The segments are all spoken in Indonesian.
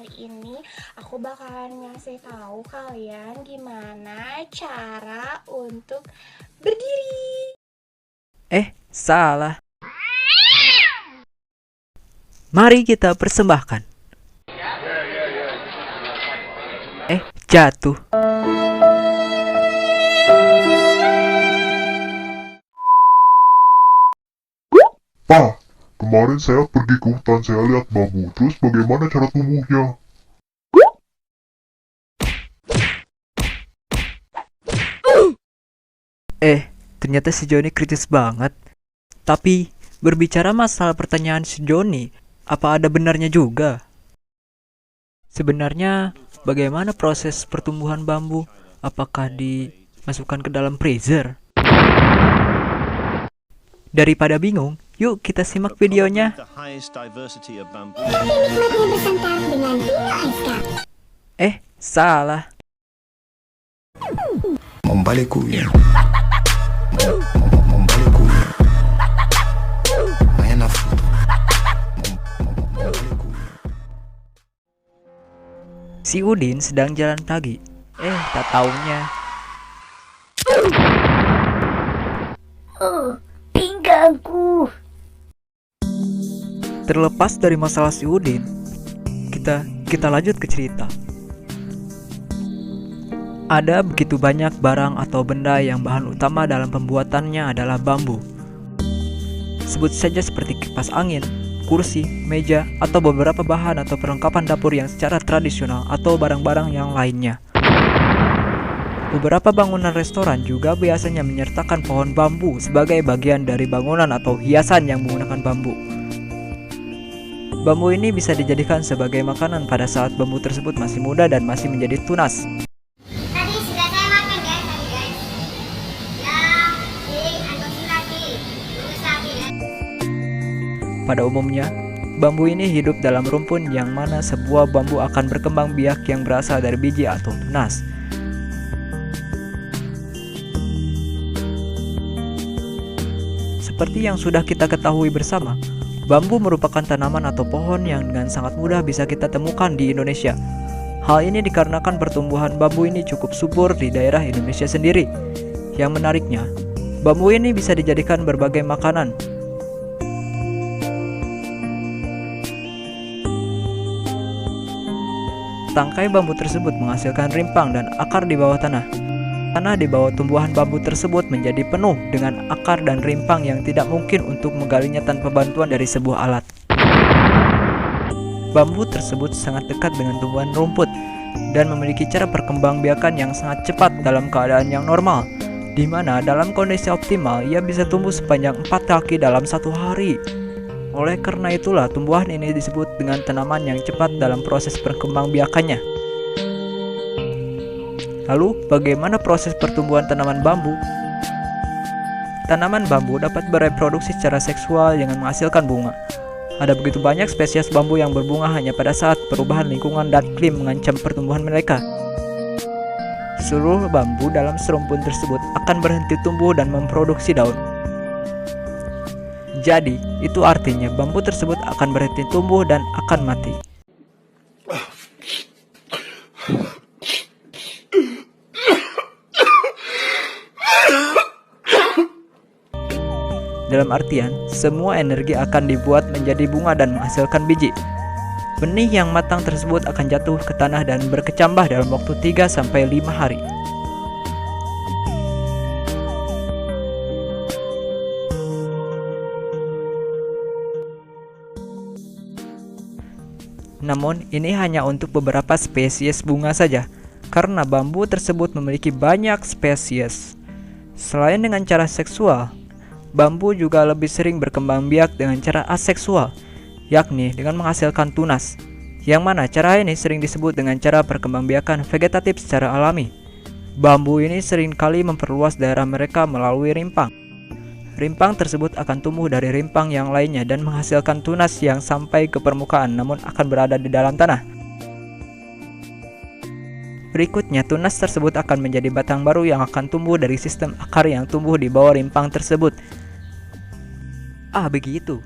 Hari ini aku bakalan ngasih tahu kalian gimana cara untuk berdiri. Salah. Mari kita persembahkan. Jatuh. Pak, kemarin saya pergi ke hutan, saya lihat bambu. Terus bagaimana cara tumbuhnya? Ternyata si Joni kritis banget. Tapi, berbicara masalah pertanyaan si Joni, apa ada benarnya juga? Sebenarnya, bagaimana proses pertumbuhan bambu? Apakah dimasukkan ke dalam freezer? Daripada bingung, yuk kita simak videonya. Nikmatnya bersantap dengan Pino Ice Cup. Salah. Mombalekuya. Mombalekuya. Maya nafsu. Mombalekuya. Si Udin sedang jalan pagi. Tak taunya Pinggangku. terlepas dari masalah si Udin, kita lanjut ke cerita. Ada begitu banyak barang atau benda yang bahan utama dalam pembuatannya adalah bambu. Sebut saja seperti kipas angin, kursi, meja, atau beberapa bahan atau perlengkapan dapur yang secara tradisional atau barang-barang yang lainnya. Beberapa bangunan restoran juga biasanya menyertakan pohon bambu sebagai bagian dari bangunan atau hiasan yang menggunakan bambu. Bambu ini bisa dijadikan sebagai makanan pada saat bambu tersebut masih muda dan masih menjadi tunas. Tadi sudah saya makan guys, Ya, antosin lagi. Terus lagi ya. Pada umumnya, bambu ini hidup dalam rumpun yang mana sebuah bambu akan berkembang biak yang berasal dari biji atau tunas. Seperti yang sudah kita ketahui bersama, bambu merupakan tanaman atau pohon yang dengan sangat mudah bisa kita temukan di Indonesia. Hal ini dikarenakan pertumbuhan bambu ini cukup subur di daerah Indonesia sendiri. Yang menariknya, bambu ini bisa dijadikan berbagai makanan. Tangkai bambu tersebut menghasilkan rimpang dan akar di bawah tanah. Tanah di bawah tumbuhan bambu tersebut menjadi penuh dengan akar dan rimpang yang tidak mungkin untuk menggalinya tanpa bantuan dari sebuah alat. Bambu tersebut sangat dekat dengan tumbuhan rumput dan memiliki cara perkembangbiakan yang sangat cepat dalam keadaan yang normal, di mana dalam kondisi optimal ia bisa tumbuh sepanjang 4 kaki dalam 1 hari. Oleh karena itulah tumbuhan ini disebut dengan tanaman yang cepat dalam proses perkembangbiakannya. Lalu, bagaimana proses pertumbuhan tanaman bambu? Tanaman bambu dapat bereproduksi secara seksual dengan menghasilkan bunga. Ada begitu banyak spesies bambu yang berbunga hanya pada saat perubahan lingkungan dan iklim mengancam pertumbuhan mereka. Seluruh bambu dalam serumpun tersebut akan berhenti tumbuh dan memproduksi daun. Jadi, itu artinya bambu tersebut akan berhenti tumbuh dan akan mati. Dalam artian, semua energi akan dibuat menjadi bunga dan menghasilkan biji. Benih yang matang tersebut akan jatuh ke tanah dan berkecambah dalam waktu 3-5 hari. Namun, ini hanya untuk beberapa spesies bunga saja, karena bambu tersebut memiliki banyak spesies. Selain dengan cara seksual, bambu juga lebih sering berkembang biak dengan cara aseksual, yakni dengan menghasilkan tunas, yang mana cara ini sering disebut dengan cara perkembangbiakan vegetatif secara alami. Bambu ini sering kali memperluas daerah mereka melalui rimpang. Rimpang tersebut akan tumbuh dari rimpang yang lainnya dan menghasilkan tunas yang sampai ke permukaan namun akan berada di dalam tanah. Berikutnya, tunas tersebut akan menjadi batang baru yang akan tumbuh dari sistem akar yang tumbuh di bawah rimpang tersebut. Begitu.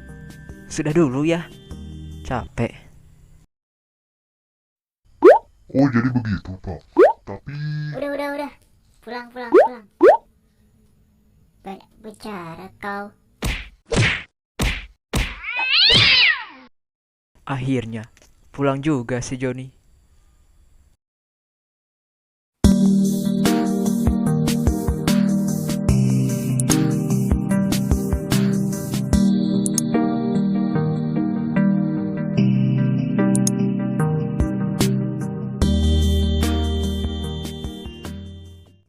Sudah dulu ya. Capek. Oh, jadi begitu, Pak. Tapi... Udah. Pulang. Banyak bicara kau. Akhirnya, pulang juga si Joni.